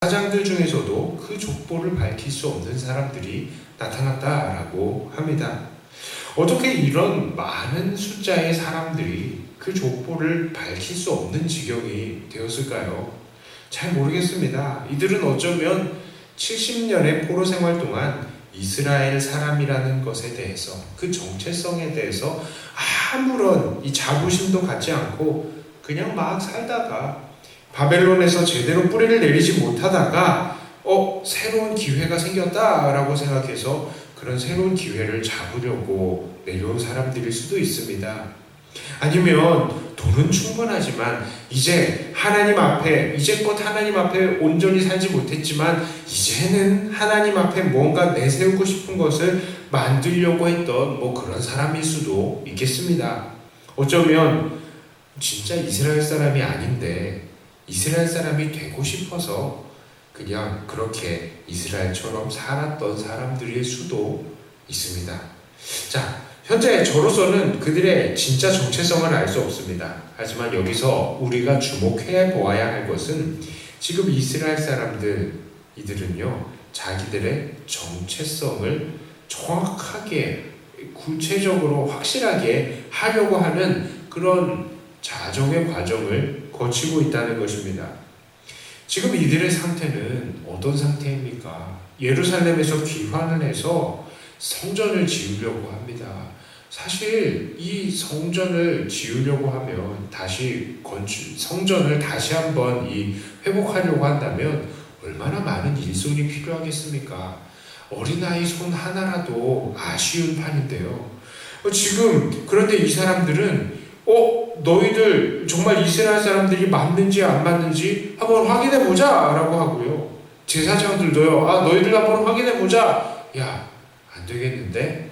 사장들 중에서도 그 족보를 밝힐 수 없는 사람들이 나타났다라고 합니다. 어떻게 이런 많은 숫자의 사람들이 그 족보를 밝힐 수 없는 지경이 되었을까요? 잘 모르겠습니다. 이들은 어쩌면 70년의 포로 생활 동안 이스라엘 사람이라는 것에 대해서, 그 정체성에 대해서 아무런 이 자부심도 갖지 않고 그냥 막 살다가 바벨론에서 제대로 뿌리를 내리지 못하다가 새로운 기회가 생겼다라고 생각해서 그런 새로운 기회를 잡으려고 내려온 사람들일 수도 있습니다. 아니면 돈은 충분하지만 이제 이제껏 하나님 앞에 온전히 살지 못했지만 이제는 하나님 앞에 뭔가 내세우고 싶은 것을 만들려고 했던 그런 사람일 수도 있겠습니다. 어쩌면 진짜 이스라엘 사람이 아닌데 이스라엘 사람이 되고 싶어서 그냥 그렇게 이스라엘처럼 살았던 사람들일 수도 있습니다. 자, 현재 저로서는 그들의 진짜 정체성을 알 수 없습니다. 하지만 여기서 우리가 주목해 보아야 할 것은 지금 이스라엘 사람들, 이들은요, 자기들의 정체성을 정확하게, 구체적으로, 확실하게 하려고 하는 그런 자정의 과정을 거치고 있다는 것입니다. 지금 이들의 상태는 어떤 상태입니까? 예루살렘에서 귀환을 해서 성전을 지으려고 합니다. 사실 이 성전을 지으려고 하면 성전을 다시 한번 회복하려고 한다면 얼마나 많은 일손이 필요하겠습니까? 어린아이 손 하나라도 아쉬운 판인데요. 그런데 이 사람들은 너희들 정말 이스라엘 사람들이 맞는지 안 맞는지 한번 확인해 보자 라고 하고요. 제사장들도요, 너희들 한번 확인해 보자. 야, 안 되겠는데?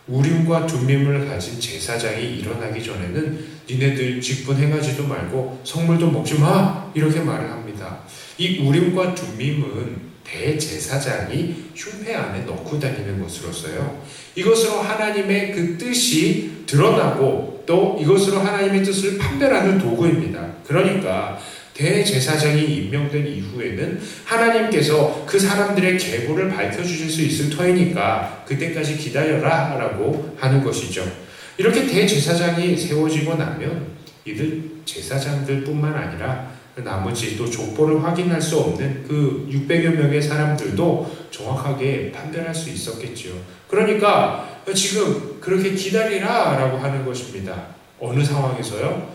우림과 둠밈을 가진 제사장이 일어나기 전에는 니네들 직분 행하지도 말고 성물도 먹지 마! 이렇게 말을 합니다. 이 우림과 둠밈은 대제사장이 흉패 안에 넣고 다니는 것으로서요, 이것으로 하나님의 그 뜻이 드러나고 또 이것으로 하나님의 뜻을 판별하는 도구입니다. 그러니까 대제사장이 임명된 이후에는 하나님께서 그 사람들의 계보를 밝혀주실 수 있을 터이니까 그때까지 기다려라 라고 하는 것이죠. 이렇게 대제사장이 세워지고 나면 이들 제사장들 뿐만 아니라 나머지 또 족보를 확인할 수 없는 그 600여 명의 사람들도 정확하게 판별할 수 있었겠죠. 그러니까 지금 그렇게 기다리라 라고 하는 것입니다. 어느 상황에서요?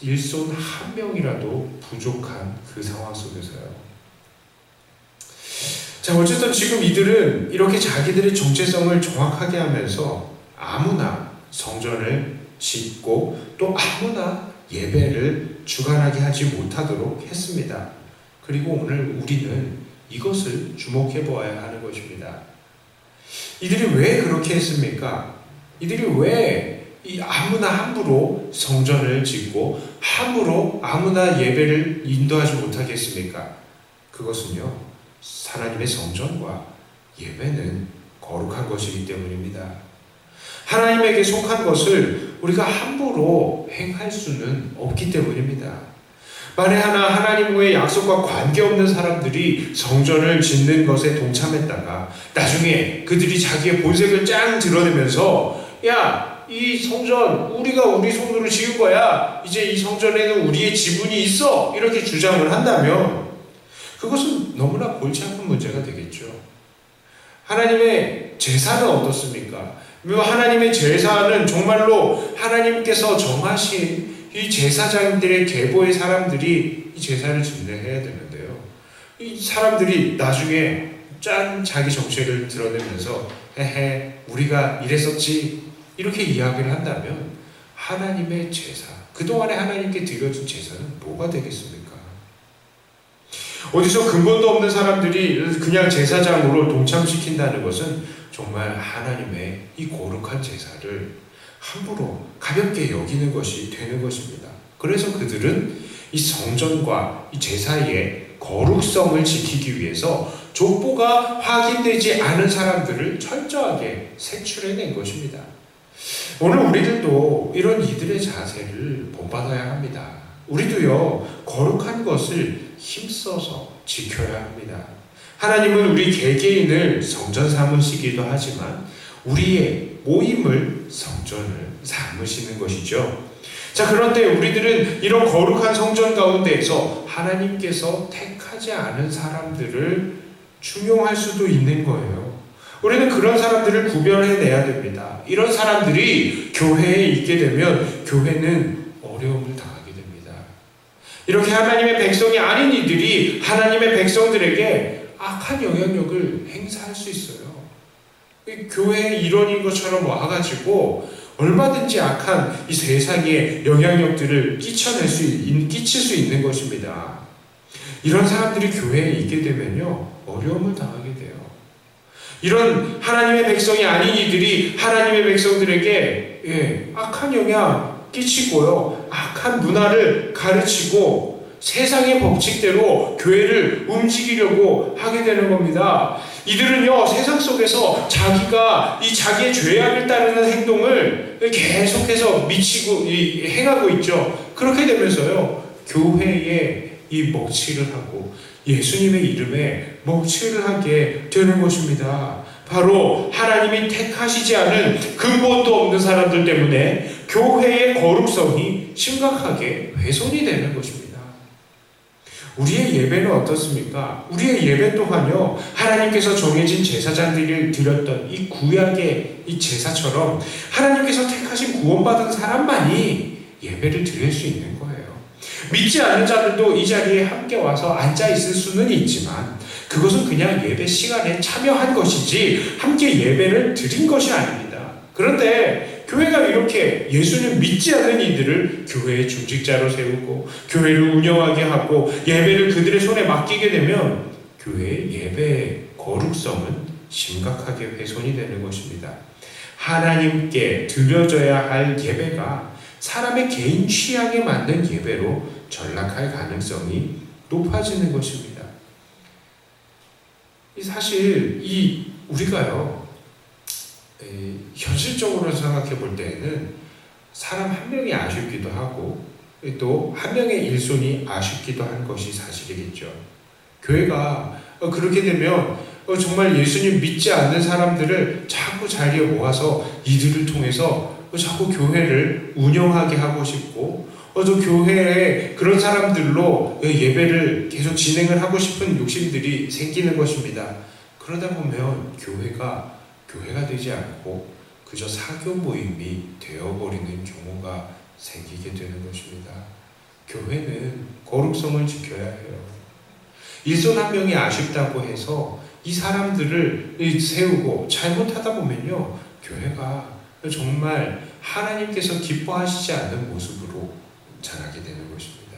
일손 한 명이라도 부족한 그 상황 속에서요. 자, 어쨌든 지금 이들은 이렇게 자기들의 정체성을 정확하게 하면서 아무나 성전을 짓고 또 아무나 예배를 주관하게 하지 못하도록 했습니다. 그리고 오늘 우리는 이것을 주목해 보아야 하는 것입니다. 이들이 왜 그렇게 했습니까? 이들이 왜 아무나 함부로 성전을 짓고 함부로 아무나 예배를 인도하지 못하게 했습니까? 그것은요, 하나님의 성전과 예배는 거룩한 것이기 때문입니다. 하나님에게 속한 것을 우리가 함부로 행할 수는 없기 때문입니다. 만에 하나 하나님과의 약속과 관계없는 사람들이 성전을 짓는 것에 동참했다가 나중에 그들이 자기의 본색을 짱 드러내면서 이 성전 우리가 우리 손으로 지은 거야, 이제 이 성전에는 우리의 지분이 있어, 이렇게 주장을 한다면 그것은 너무나 골치 아픈 문제가 되겠죠. 하나님의 제사는 어떻습니까? 하나님의 제사는 정말로 하나님께서 정하신 이 제사장들의 계보의 사람들이 이 제사를 진행해야 되는데요, 이 사람들이 나중에 자기 정체를 드러내면서 우리가 이랬었지 이렇게 이야기를 한다면 하나님의 제사, 그동안에 하나님께 드려진 제사는 뭐가 되겠습니까? 어디서 근본도 없는 사람들이 그냥 제사장으로 동참시킨다는 것은 정말 하나님의 이 거룩한 제사를 함부로 가볍게 여기는 것이 되는 것입니다. 그래서 그들은 이 성전과 이 제사의 거룩성을 지키기 위해서 족보가 확인되지 않은 사람들을 철저하게 색출해낸 것입니다. 오늘 우리들도 이런 이들의 자세를 본받아야 합니다. 우리도요, 거룩한 것을 힘써서 지켜야 합니다. 하나님은 우리 개개인을 성전 삼으시기도 하지만 우리의 모임을 성전을 삼으시는 것이죠. 자, 그런데 우리들은 이런 거룩한 성전 가운데에서 하나님께서 택하지 않은 사람들을 중용할 수도 있는 거예요. 우리는 그런 사람들을 구별해내야 됩니다. 이런 사람들이 교회에 있게 되면 교회는 어려움을 당하게 됩니다. 이렇게 하나님의 백성이 아닌 이들이 하나님의 백성들에게 악한 영향력을 행사할 수 있어요. 교회의 일원인 것처럼 와가지고 얼마든지 악한 이 세상에 영향력들을 끼칠 수 있는 것입니다. 이런 사람들이 교회에 있게 되면요, 어려움을 당하게 돼요. 이런 하나님의 백성이 아닌 이들이 하나님의 백성들에게 악한 영향 끼치고요, 악한 문화를 가르치고 세상의 법칙대로 교회를 움직이려고 하게 되는 겁니다. 이들은요, 세상 속에서 자기의 죄악을 따르는 행동을 계속해서 행하고 있죠. 그렇게 되면서요, 교회에 이 먹칠을 하고 예수님의 이름에 먹칠을 하게 되는 것입니다. 바로 하나님이 택하시지 않은 근본도 없는 사람들 때문에 교회의 거룩성이 심각하게 훼손이 되는 것입니다. 우리의 예배는 어떻습니까? 우리의 예배 또한요, 하나님께서 정해진 제사장들이 드렸던 이 구약의 이 제사처럼 하나님께서 택하신 구원받은 사람만이 예배를 드릴 수 있는 거예요. 믿지 않는 자들도 이 자리에 함께 와서 앉아 있을 수는 있지만 그것은 그냥 예배 시간에 참여한 것이지 함께 예배를 드린 것이 아닙니다. 그런데 교회가 이렇게 예수님 믿지 않는 이들을 교회의 중직자로 세우고 교회를 운영하게 하고 예배를 그들의 손에 맡기게 되면 교회의 예배의 거룩성은 심각하게 훼손이 되는 것입니다. 하나님께 드려져야 할 예배가 사람의 개인 취향에 맞는 예배로 전락할 가능성이 높아지는 것입니다. 사실 우리가요, 현실적으로 생각해 볼 때에는 사람 한 명이 아쉽기도 하고 또 한 명의 일손이 아쉽기도 한 것이 사실이겠죠. 교회가 그렇게 되면 정말 예수님 믿지 않는 사람들을 자꾸 자리에 모아서 이들을 통해서 자꾸 교회를 운영하게 하고 싶고 또 교회에 그런 사람들로 예배를 계속 진행을 하고 싶은 욕심들이 생기는 것입니다. 그러다 보면 교회가 되지 않고 그저 사교 모임이 되어버리는 경우가 생기게 되는 것입니다. 교회는 거룩성을 지켜야 해요. 일손 한 명이 아쉽다고 해서 이 사람들을 세우고 잘못하다 보면요, 교회가 정말 하나님께서 기뻐하시지 않는 모습으로 자라게 되는 것입니다.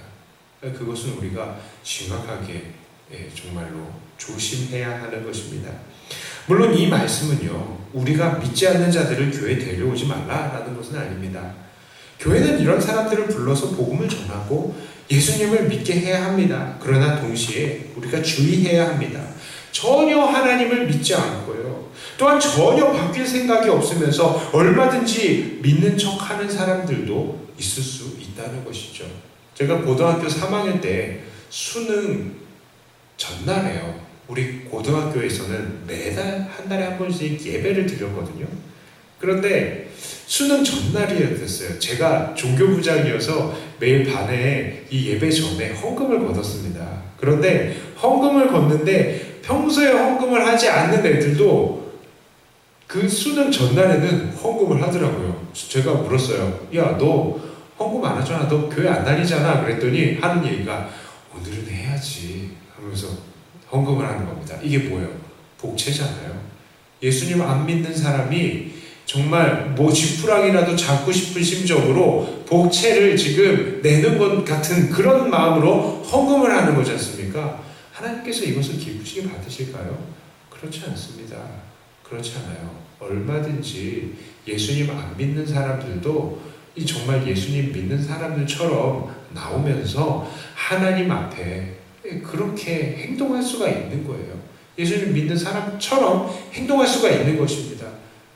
그것은 우리가 심각하게 정말로 조심해야 하는 것입니다. 물론 이 말씀은요, 우리가 믿지 않는 자들을 교회에 데려오지 말라라는 것은 아닙니다. 교회는 이런 사람들을 불러서 복음을 전하고 예수님을 믿게 해야 합니다. 그러나 동시에 우리가 주의해야 합니다. 전혀 하나님을 믿지 않고요, 또한 전혀 바뀔 생각이 없으면서 얼마든지 믿는 척하는 사람들도 있을 수 있다는 것이죠. 제가 고등학교 3학년 때 수능 전날에요, 우리 고등학교에서는 매달 한 달에 한 번씩 예배를 드렸거든요. 그런데 수능 전날이었어요. 제가 종교부장이어서 매일 반에 이 예배 전에 헌금을 걷었습니다. 그런데 헌금을 걷는데 평소에 헌금을 하지 않는 애들도 그 수능 전날에는 헌금을 하더라고요. 제가 물었어요. 야, 너 헌금 안 하잖아. 너 교회 안 다니잖아. 그랬더니 하는 얘기가 오늘은 해야지 하면서 헌금을 하는 겁니다. 이게 뭐예요? 복채잖아요. 예수님 안 믿는 사람이 정말 지푸라기라도 잡고 싶은 심정으로 복채를 지금 내는 것 같은 그런 마음으로 헌금을 하는 거지 않습니까? 하나님께서 이것을 기쁘시게 받으실까요? 그렇지 않습니다. 그렇지 않아요. 얼마든지 예수님 안 믿는 사람들도 정말 예수님 믿는 사람들처럼 나오면서 하나님 앞에 그렇게 행동할 수가 있는 거예요. 예수님 믿는 사람처럼 행동할 수가 있는 것입니다.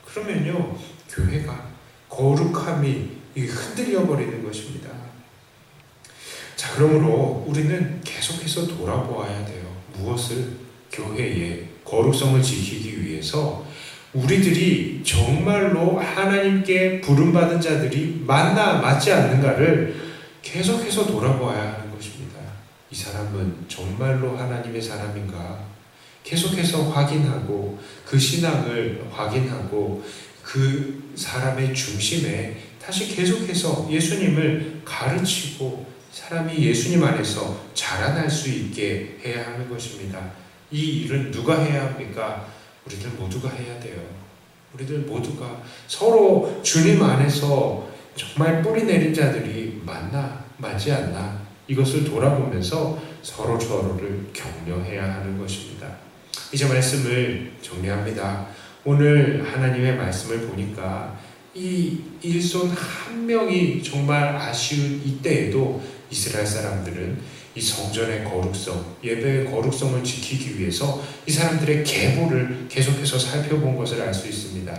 그러면요, 교회가 거룩함이 흔들려 버리는 것입니다. 자, 그러므로 우리는 계속해서 돌아보아야 돼요. 무엇을? 교회의 거룩성을 지키기 위해서 우리들이 정말로 하나님께 부름받은 자들이 맞나 맞지 않는가를 계속해서 돌아보아야 하는 것입니다. 이 사람은 정말로 하나님의 사람인가? 계속해서 확인하고 그 신앙을 확인하고 그 사람의 중심에 다시 계속해서 예수님을 가르치고 사람이 예수님 안에서 자라날 수 있게 해야 하는 것입니다. 이 일은 누가 해야 합니까? 우리들 모두가 해야 돼요. 우리들 모두가 서로 주님 안에서 정말 뿌리 내린 자들이 맞나 맞지 않나 이것을 돌아보면서 서로를 격려해야 하는 것입니다. 이제 말씀을 정리합니다. 오늘 하나님의 말씀을 보니까 이 일손 한 명이 정말 아쉬운 이때에도 이스라엘 사람들은 이 성전의 거룩성, 예배의 거룩성을 지키기 위해서 이 사람들의 계보를 계속해서 살펴본 것을 알 수 있습니다.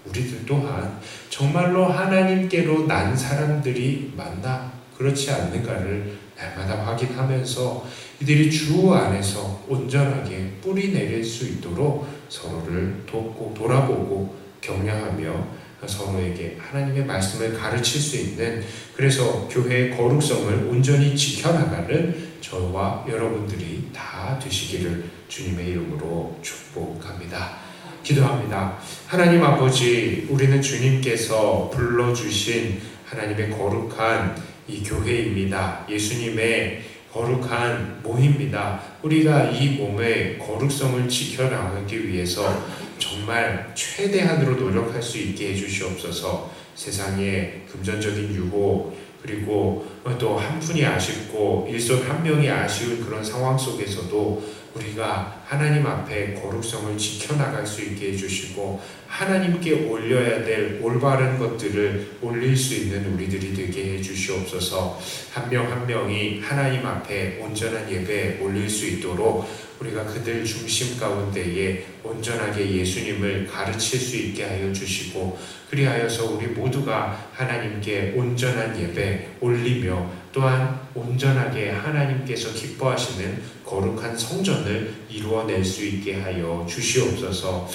우리들 또한 정말로 하나님께로 난 사람들이 맞나 그렇지 않는가를 날마다 확인하면서 이들이 주 안에서 온전하게 뿌리 내릴 수 있도록 서로를 돕고 돌아보고 격려하며 서로에게 하나님의 말씀을 가르칠 수 있는, 그래서 교회의 거룩성을 온전히 지켜나가는 저와 여러분들이 다 되시기를 주님의 이름으로 축복합니다. 기도합니다. 하나님 아버지, 우리는 주님께서 불러주신 하나님의 거룩한 이 교회입니다. 예수님의 거룩한 몸입니다. 우리가 이 몸의 거룩성을 지켜나가기 위해서 정말 최대한으로 노력할 수 있게 해주시옵소서. 세상의 금전적인 유혹, 그리고 또 한 분이 아쉽고 일손 한 명이 아쉬운 그런 상황 속에서도 우리가 하나님 앞에 거룩성을 지켜나갈 수 있게 해주시고 하나님께 올려야 될 올바른 것들을 올릴 수 있는 우리들이 되게 해주시옵소서. 한 명 한 명이 하나님 앞에 온전한 예배에 올릴 수 있도록 우리가 그들 중심 가운데에 온전하게 예수님을 가르칠 수 있게 하여 주시고, 그리하여서 우리 모두가 하나님께 온전한 예배 올리며 또한 온전하게 하나님께서 기뻐하시는 거룩한 성전을 이루어낼 수 있게 하여 주시옵소서.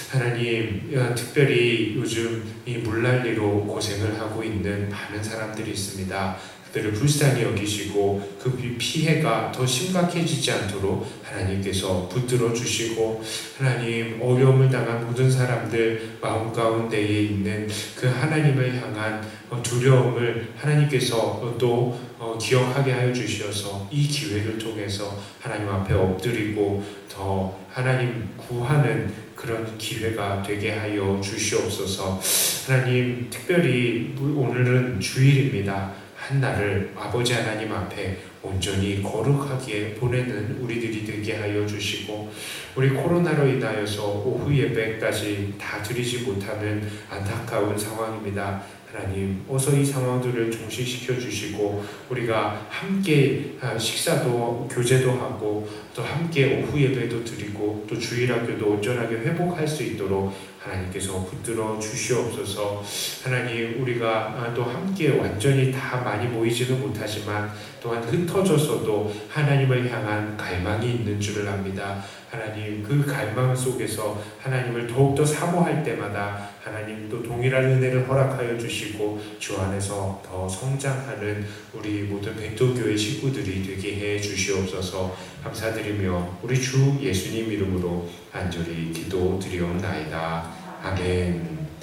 하나님, 특별히 요즘 이 물난리로 고생을 하고 있는 많은 사람들이 있습니다. 그들을 불쌍히 여기시고 그 피해가 더 심각해지지 않도록 하나님께서 붙들어 주시고, 하나님, 어려움을 당한 모든 사람들 마음 가운데에 있는 그 하나님을 향한 두려움을 하나님께서 또 기억하게 하여 주셔서 이 기회를 통해서 하나님 앞에 엎드리고 더 하나님 구하는 그런 기회가 되게 하여 주시옵소서. 하나님, 특별히 오늘은 주일입니다. 한 날을 아버지 하나님 앞에 온전히 거룩하게 보내는 우리들이 되게 하여 주시고, 우리 코로나로 인하여서 오후 예배까지 다 드리지 못하는 안타까운 상황입니다. 하나님, 어서 이 상황들을 종식시켜 주시고 우리가 함께 식사도 교제도 하고 또 함께 오후 예배도 드리고 또 주일학교도 온전하게 회복할 수 있도록 하나님께서 붙들어 주시옵소서. 하나님, 우리가 또 함께 완전히 다 많이 모이지는 못하지만 또한 흩어져서도 하나님을 향한 갈망이 있는 줄을 압니다. 하나님, 그 갈망 속에서 하나님을 더욱더 사모할 때마다 하나님 또 동일한 은혜를 허락하여 주시고 주 안에서 더 성장하는 우리 모든 백도교회 식구들이 되게 해 주시옵소서. 감사드리며 우리 주 예수님 이름으로 간절히 기도드리옵나이다. 아멘.